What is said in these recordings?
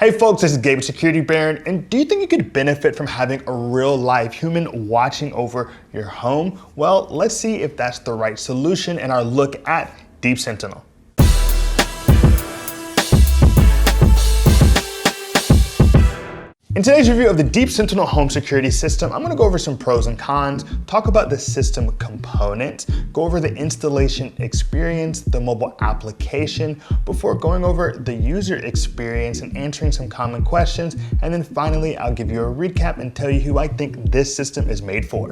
Hey folks, this is Gabe with Security Baron, and do you think you could benefit from having a real live human watching over your home? Well, let's see if that's the right solution in our look at Deep Sentinel. In today's review of the Deep Sentinel home security system, I'm gonna go over some pros and cons, talk about the system components, go over the installation experience, the mobile application, before going over the user experience and answering some common questions. And then finally, I'll give you a recap and tell you who I think this system is made for.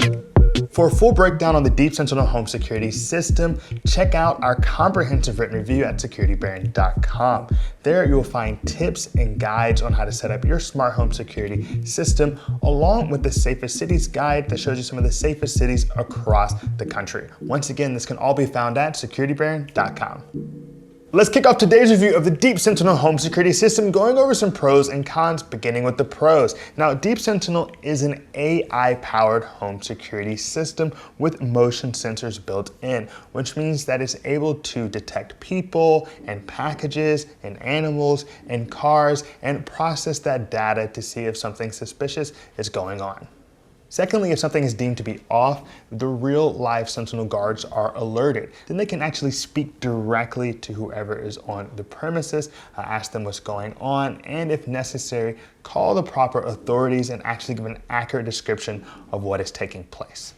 For a full breakdown on the Deep Sentinel home security system, check out our comprehensive written review at securitybaron.com. There you will find tips and guides on how to set up your smart home security system, along with the Safest Cities guide that shows you some of the safest cities across the country. Once again, this can all be found at securitybaron.com. Let's kick off today's review of the Deep Sentinel home security system, going over some pros and cons, beginning with the pros. Now, Deep Sentinel is an AI-powered home security system with motion sensors built in, which means that it's able to detect people and packages and animals and cars and process that data to see if something suspicious is going on. Secondly, if something is deemed to be off, the real live Sentinel Guards are alerted. Then they can actually speak directly to whoever is on the premises, ask them what's going on, and if necessary, call the proper authorities and actually give an accurate description of what is taking place.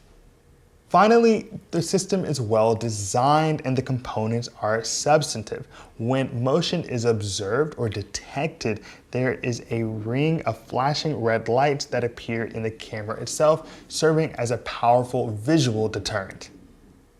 Finally, the system is well designed and the components are substantive. When motion is observed or detected, there is a ring of flashing red lights that appear in the camera itself, serving as a powerful visual deterrent.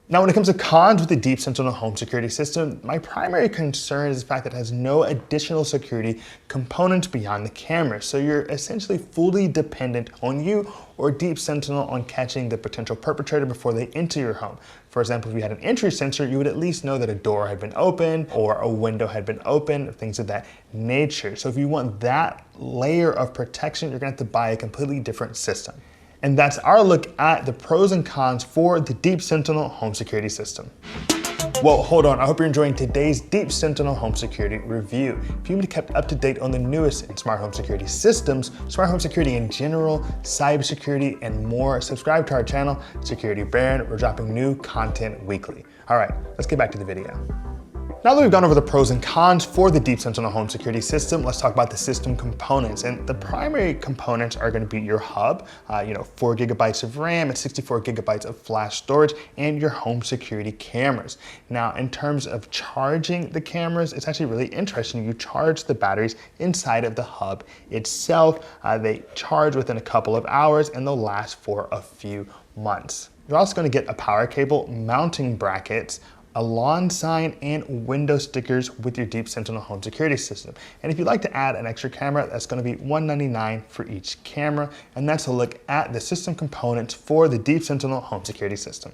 Now, when it comes to cons with the Deep Sentinel home security system, my primary concern is the fact that it has no additional security components beyond the camera. So you're essentially fully dependent on you or Deep Sentinel on catching the potential perpetrator before they enter your home. For example, if you had an entry sensor, you would at least know that a door had been opened or a window had been opened, things of that nature. So if you want that layer of protection, you're gonna have to buy a completely different system. And that's our look at the pros and cons for the Deep Sentinel home security system. Well, hold on, I hope you're enjoying today's Deep Sentinel home security review. If you want to be kept up to date on the newest in smart home security systems, smart home security in general, cybersecurity, and more, subscribe to our channel, Security Baron. We're dropping new content weekly. All right, let's get back to the video. Now that we've gone over the pros and cons for the Deep Sentinel home security system, let's talk about the system components. And the primary components are going to be your hub, 4 gigabytes of RAM and 64 gigabytes of flash storage, and your home security cameras. Now, in terms of charging the cameras, it's actually really interesting. You charge the batteries inside of the hub itself. They charge within a couple of hours and they'll last for a few months. You're also going to get a power cable, mounting brackets, a lawn sign, and window stickers with your Deep Sentinel home security system. And if you'd like to add an extra camera, that's gonna be $199 for each camera. And that's a look at the system components for the Deep Sentinel home security system.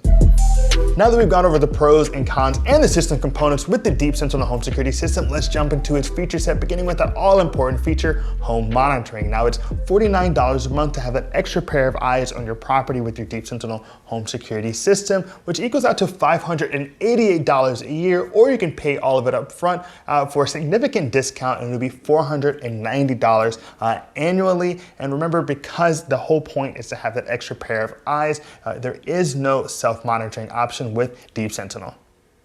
Now that we've gone over the pros and cons and the system components with the Deep Sentinel home security system, let's jump into its feature set, beginning with that all-important feature, home monitoring. Now, it's $49 a month to have that extra pair of eyes on your property with your Deep Sentinel home security system, which equals out to $588 a year, or you can pay all of it up front for a significant discount, and it'll be $490 annually. And remember, because the whole point is to have that extra pair of eyes, there is no self-monitoring option with Deep Sentinel.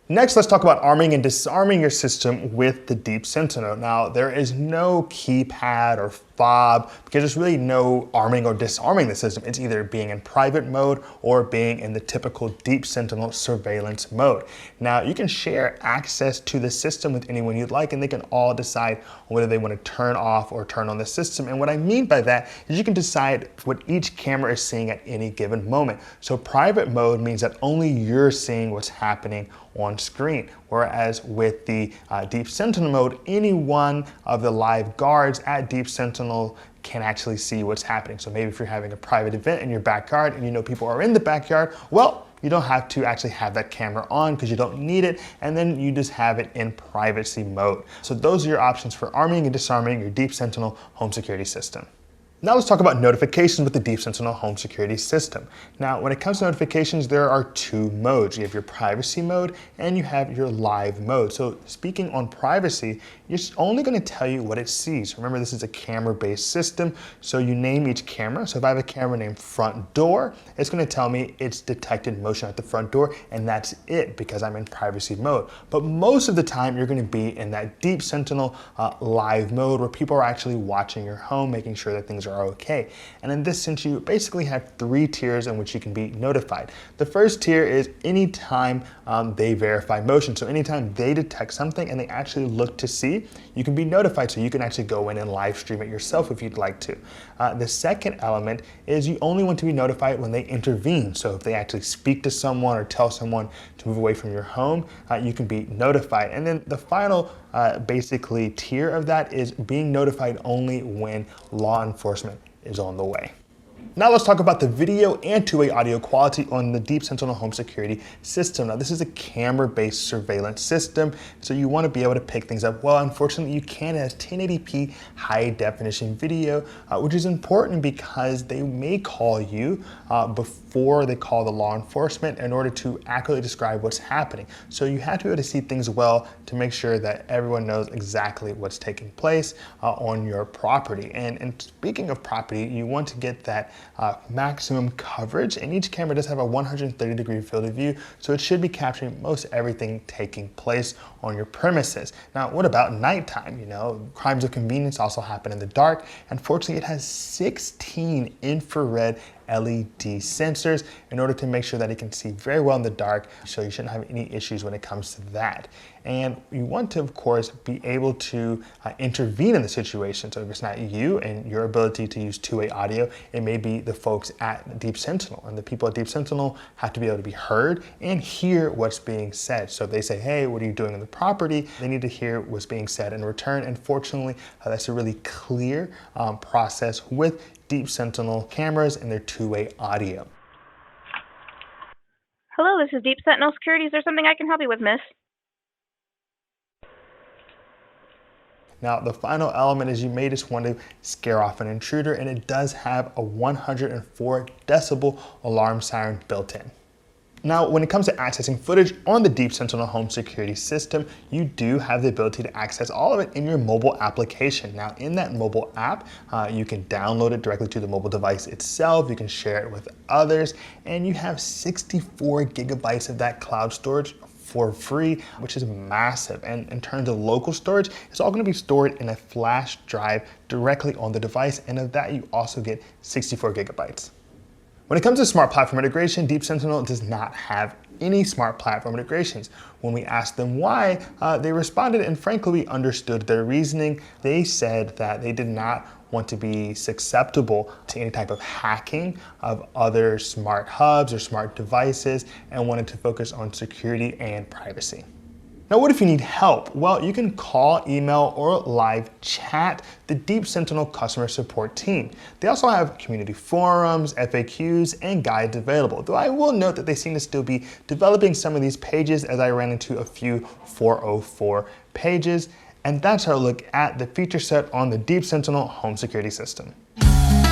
Next, let's talk about arming and disarming your system with the Deep Sentinel. Now, there is no keypad or fob because there's really no arming or disarming the system. It's either being in private mode or being in the typical Deep Sentinel surveillance mode. Now, you can share access to the system with anyone you'd like, and they can all decide whether they want to turn off or turn on the system. And what I mean by that is you can decide what each camera is seeing at any given moment. So private mode means that only you're seeing what's happening on screen. Whereas with the Deep Sentinel mode, any one of the live guards at Deep Sentinel can actually see what's happening. So maybe if you're having a private event in your backyard and you know people are in the backyard, well, you don't have to actually have that camera on because you don't need it, and then you just have it in privacy mode. So those are your options for arming and disarming your Deep Sentinel home security system. Now let's talk about notifications with the Deep Sentinel home security system. Now, when it comes to notifications, there are two modes. You have your privacy mode and you have your live mode. So speaking on privacy, it's only going to tell you what it sees. Remember, this is a camera-based system, so you name each camera. So if I have a camera named front door, it's going to tell me it's detected motion at the front door, and that's it because I'm in privacy mode. But most of the time, you're going to be in that Deep Sentinel live mode where people are actually watching your home, making sure that things are okay. And in this sense, you basically have three tiers in which you can be notified. The first tier is anytime they verify motion. So anytime they detect something and they actually look to see, you can be notified, so you can actually go in and live stream it yourself if you'd like to. The second element is you only want to be notified when they intervene. So if they actually speak to someone or tell someone to move away from your home, you can be notified. And then the final basically tier of that is being notified only when law enforcement is on the way. Now let's talk about the video and two-way audio quality on the Deep Sentinel home security system. Now this is a camera-based surveillance system, so you want to be able to pick things up well. Unfortunately, you can't have 1080p high-definition video, which is important because they may call you before they call the law enforcement in order to accurately describe what's happening. So you have to be able to see things well to make sure that everyone knows exactly what's taking place on your property. And speaking of property, you want to get that maximum coverage, and each camera does have a 130-degree field of view, so it should be capturing most everything taking place on your premises. Now, what about nighttime? You know, crimes of convenience also happen in the dark. Unfortunately, it has 16 infrared LED sensors in order to make sure that it can see very well in the dark, so you shouldn't have any issues when it comes to that. And you want to, of course, be able to intervene in the situation. So if it's not you and your ability to use two-way audio, it may be the folks at Deep Sentinel. And the people at Deep Sentinel have to be able to be heard and hear what's being said. So if they say, hey, what are you doing on the property? They need to hear what's being said in return. And fortunately, that's a really clear process with Deep Sentinel cameras and their two-way audio. Hello, this is Deep Sentinel Security. Is there something I can help you with, miss? Now, the final element is you may just want to scare off an intruder, and it does have a 104 decibel alarm siren built in. Now, when it comes to accessing footage on the Deep Sentinel home security system, you do have the ability to access all of it in your mobile application. Now, in that mobile app, you can download it directly to the mobile device itself. You can share it with others, and you have 64 gigabytes of that cloud storage for free, which is massive. And in terms of local storage, it's all going to be stored in a flash drive directly on the device, and of that, you also get 64 gigabytes. When it comes to smart platform integration, Deep Sentinel does not have any smart platform integrations. When we asked them why, they responded, and frankly, we understood their reasoning. They said that they did not want to be susceptible to any type of hacking of other smart hubs or smart devices, and wanted to focus on security and privacy. Now, what if you need help? Well, you can call, email, or live chat the Deep Sentinel customer support team. They also have community forums, FAQs, and guides available, though I will note that they seem to still be developing some of these pages, as I ran into a few 404 pages. And that's our look at the feature set on the Deep Sentinel home security system.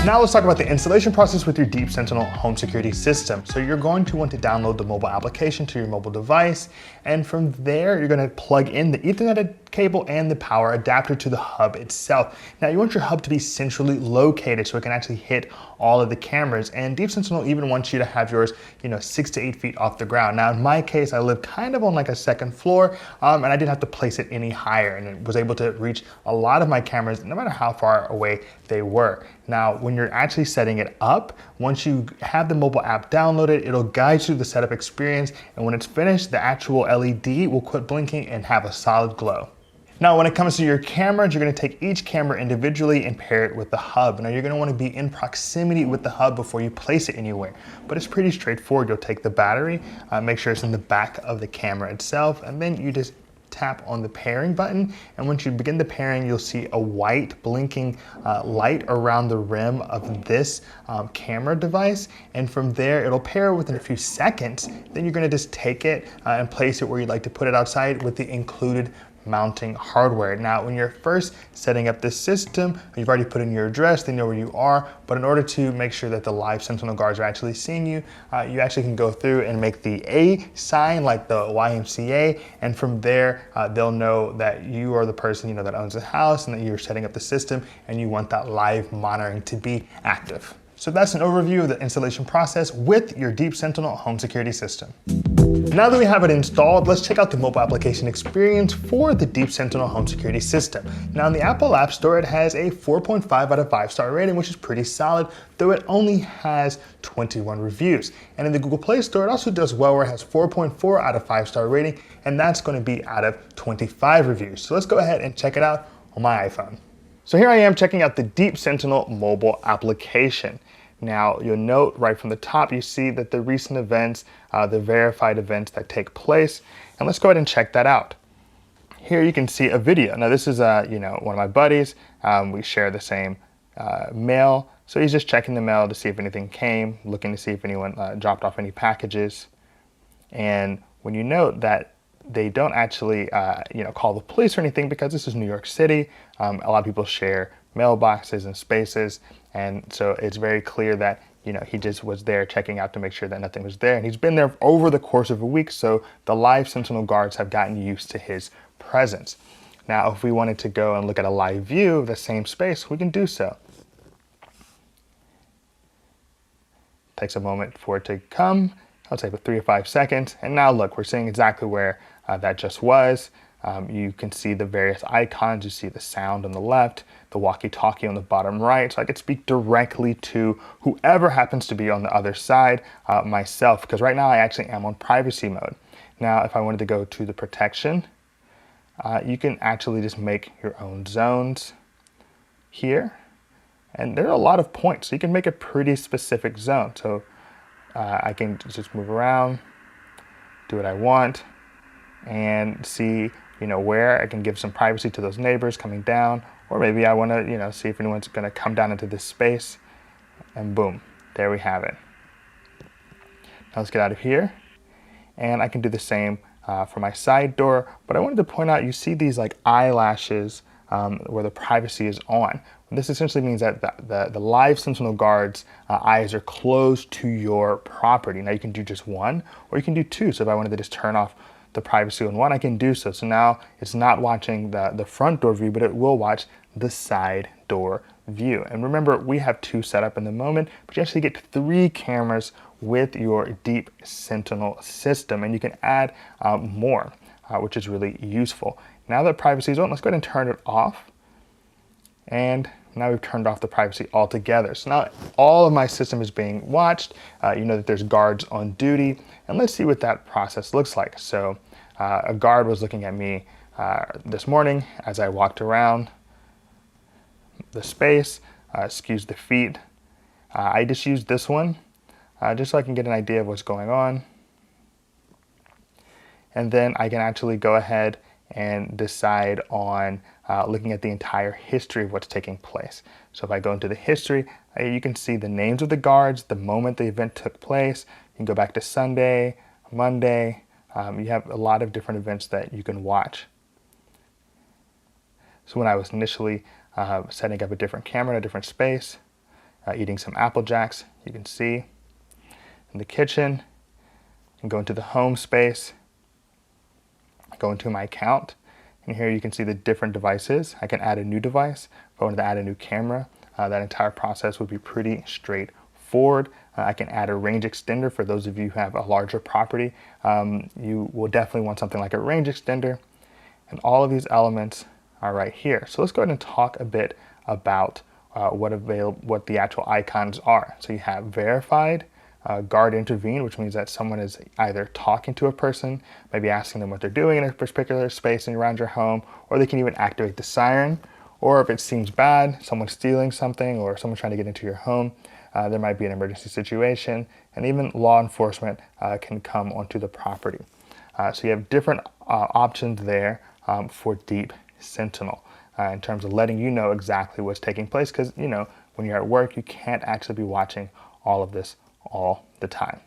Now let's talk about the installation process with your Deep Sentinel home security system. So you're going to want to download the mobile application to your mobile device, and from there you're going to plug in the Ethernet cable and the power adapter to the hub itself. Now you want your hub to be centrally located so it can actually hit all of the cameras, and Deep Sentinel even wants you to have yours 6 to 8 feet off the ground. Now in my case, I live kind of on like a second floor, and I didn't have to place it any higher, and it was able to reach a lot of my cameras no matter how far away they were. Now when you're actually setting it up, once you have the mobile app downloaded, it'll guide you through the setup experience, and when it's finished, the actual LED will quit blinking and have a solid glow. Now, when it comes to your cameras, you're going to take each camera individually and pair it with the hub. Now, you're going to want to be in proximity with the hub before you place it anywhere, but it's pretty straightforward. You'll take the battery, make sure it's in the back of the camera itself, and then you just tap on the pairing button, and once you begin the pairing, you'll see a white blinking light around the rim of this camera device, and from there it'll pair within a few seconds. Then you're going to just take it and place it where you'd like to put it outside with the included mounting hardware. Now, when you're first setting up this system, you've already put in your address, they know where you are, but in order to make sure that the live Sentinel Guards are actually seeing you, you actually can go through and make the A sign like the YMCA, and from there, they'll know that you are the person that owns the house and that you're setting up the system and you want that live monitoring to be active. So that's an overview of the installation process with your Deep Sentinel home security system. Now that we have it installed, let's check out the mobile application experience for the Deep Sentinel home security system. Now in the Apple App Store, it has a 4.5 out of 5-star rating, which is pretty solid, though it only has 21 reviews. And in the Google Play Store, it also does well, where it has 4.4 out of 5-star rating, and that's going to be out of 25 reviews. So let's go ahead and check it out on my iPhone. So here I am checking out the Deep Sentinel mobile application. Now, you'll note right from the top, you see that the recent events, the verified events that take place, and let's go ahead and check that out. Here you can see a video. Now this is one of my buddies. We share the same mail, so he's just checking the mail to see if anything came, looking to see if anyone dropped off any packages. And when you note that they don't actually call the police or anything, because this is New York City, a lot of people share mailboxes and spaces, and so it's very clear that he just was there checking out to make sure that nothing was there, and he's been there over the course of a week, so the live Sentinel Guards have gotten used to his presence. Now if we wanted to go and look at a live view of the same space, we can do so. Takes a moment for it to come. I'll say about 3 or 5 seconds, and now look, we're seeing exactly where that just was. You can see the various icons. You see the sound on the left, the walkie-talkie on the bottom right, so I could speak directly to whoever happens to be on the other side, myself, because right now I actually am on privacy mode. Now if I wanted to go to the protection, you can actually just make your own zones here, and there are a lot of points, so you can make a pretty specific zone. So I can just move around, do what I want, and see where I can give some privacy to those neighbors coming down, or maybe I want to see if anyone's going to come down into this space, and boom, there we have it. Now let's get out of here, and I can do the same for my side door, but I wanted to point out, you see these like eyelashes where the privacy is on. This essentially means that the live Sentinel Guards eyes are closed to your property. Now you can do just one, or you can do two. So if I wanted to just turn off the privacy on one, I can do so. So now it's not watching the front door view, but it will watch the side door view. And remember, we have 2 set up in the moment, but you actually get 3 cameras with your Deep Sentinel system, and you can add more, which is really useful. Now that privacy is on, let's go ahead and turn it off. And now we've turned off the privacy altogether. So now all of my system is being watched. You know that there's guards on duty, and let's see what that process looks like. So a guard was looking at me this morning as I walked around the space, excuse the feet. I just used this one just so I can get an idea of what's going on. And then I can actually go ahead and decide on looking at the entire history of what's taking place. So if I go into the history, you can see the names of the guards, the moment the event took place. You can go back to Sunday, Monday. You have a lot of different events that you can watch. So when I was initially setting up a different camera in a different space, eating some Apple Jacks, you can see in the kitchen, and go into the home space, go into my account, and here you can see the different devices. I can add a new device. If I wanted to add a new camera, that entire process would be pretty straightforward. I can add a range extender for those of you who have a larger property. You will definitely want something like a range extender, and all of these elements are right here. So let's go ahead and talk a bit about what the actual icons are. So you have verified, guard intervene, which means that someone is either talking to a person, maybe asking them what they're doing in a particular space and around your home, or they can even activate the siren. Or if it seems bad, someone's stealing something or someone's trying to get into your home, there might be an emergency situation, and even law enforcement can come onto the property. So you have different options there for Deep Sentinel in terms of letting you know exactly what's taking place, because when you're at work, you can't actually be watching all of this all the time.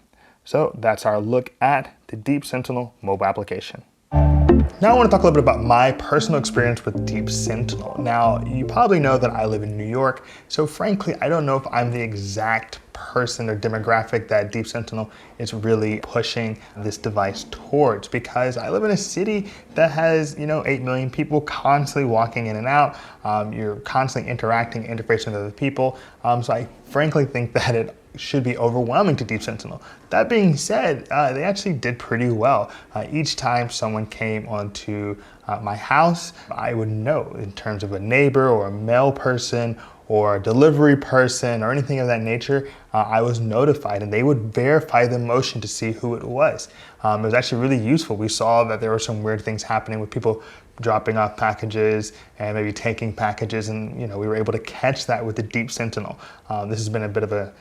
So that's our look at the Deep Sentinel mobile application. Now I want to talk a little bit about my personal experience with Deep Sentinel. Now, you probably know that I live in New York, so frankly, I don't know if I'm the exact person or demographic that Deep Sentinel is really pushing this device towards, because I live in a city that has, 8 million people constantly walking in and out. You're constantly interacting, interfacing with other people. So I frankly think that it should be overwhelming to Deep Sentinel. That being said, they actually did pretty well. Each time someone came onto my house, I would know in terms of a neighbor or a mail person or a delivery person or anything of that nature, I was notified, and they would verify the motion to see who it was. It was actually really useful. We saw that there were some weird things happening with people dropping off packages and maybe taking packages, and we were able to catch that with the Deep Sentinel. This has been a bit of a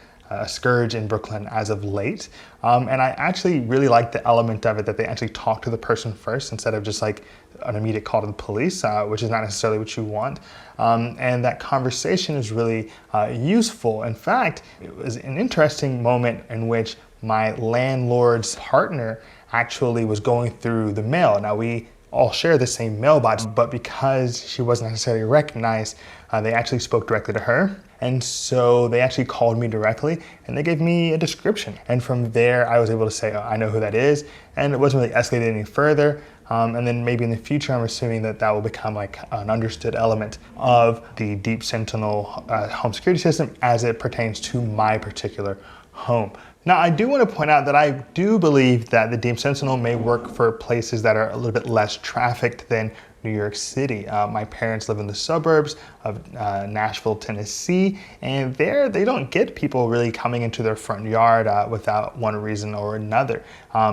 scourge in Brooklyn as of late. And I actually really like the element of it that they actually talk to the person first instead of just like an immediate call to the police, which is not necessarily what you want. And that conversation is really useful. In fact, it was an interesting moment in which my landlord's partner actually was going through the mail. Now, we all share the same mailbox, but because she wasn't necessarily recognized, they actually spoke directly to her. And so they actually called me directly and they gave me a description. And from there, I was able to say, oh, I know who that is. And it wasn't really escalated any further. And then maybe in the future, I'm assuming that will become like an understood element of the Deep Sentinel home security system as it pertains to my particular home. Now, I do want to point out that I do believe that the Deep Sentinel may work for places that are a little bit less trafficked than New York City. My parents live in the suburbs of Nashville, Tennessee, and there they don't get people really coming into their front yard without one reason or another.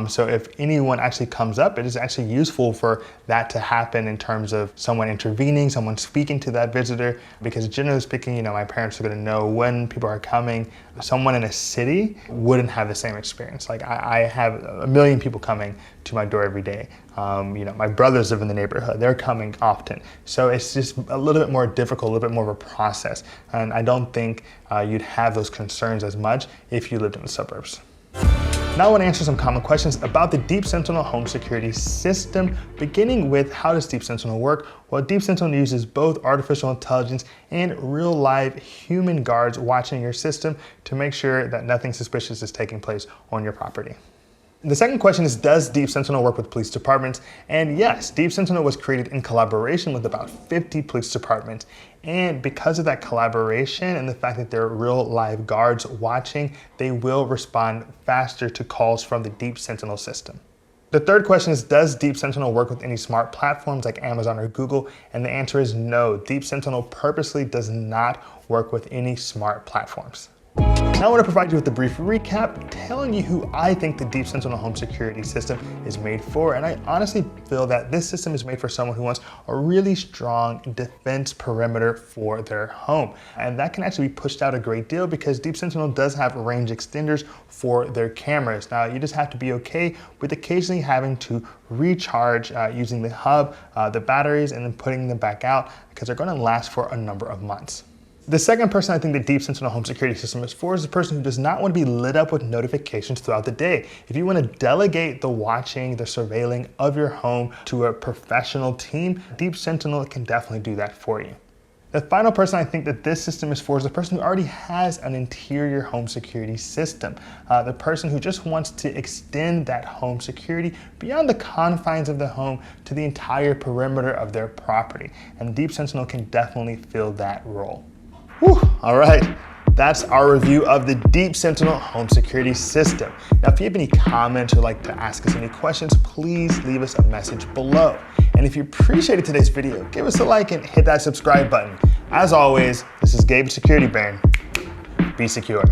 So if anyone actually comes up, it is actually useful for that to happen in terms of someone intervening, someone speaking to that visitor, because generally speaking, my parents are going to know when people are coming. Someone in a city wouldn't have the same experience. Like I have a million people coming to my door every day. My brothers live in the neighborhood. They're coming often. So it's just a little bit more difficult, a little bit more of a process. And I don't think you'd have those concerns as much if you lived in the suburbs. Now I want to answer some common questions about the Deep Sentinel home security system, beginning with how does Deep Sentinel work? Well, Deep Sentinel uses both artificial intelligence and real live human guards watching your system to make sure that nothing suspicious is taking place on your property. The second question is, does Deep Sentinel work with police departments? And yes, Deep Sentinel was created in collaboration with about 50 police departments. And because of that collaboration and the fact that there are real live guards watching, they will respond faster to calls from the Deep Sentinel system. The third question is, does Deep Sentinel work with any smart platforms like Amazon or Google? And the answer is no. Deep Sentinel purposely does not work with any smart platforms. Now I want to provide you with a brief recap telling you who I think the Deep Sentinel home security system is made for. And I honestly feel that this system is made for someone who wants a really strong defense perimeter for their home. And that can actually be pushed out a great deal because Deep Sentinel does have range extenders for their cameras. Now you just have to be okay with occasionally having to recharge using the hub, the batteries, and then putting them back out because they're going to last for a number of months. The second person I think the Deep Sentinel home security system is for is the person who does not want to be lit up with notifications throughout the day. If you want to delegate the watching, the surveilling of your home to a professional team, Deep Sentinel can definitely do that for you. The final person I think that this system is for is the person who already has an interior home security system. The person who just wants to extend that home security beyond the confines of the home to the entire perimeter of their property. And Deep Sentinel can definitely fill that role. Whew, all right, that's our review of the Deep Sentinel home security system. Now, if you have any comments or like to ask us any questions, please leave us a message below. And if you appreciated today's video, give us a like and hit that subscribe button. As always, this is Gabe Security Baron. Be secure.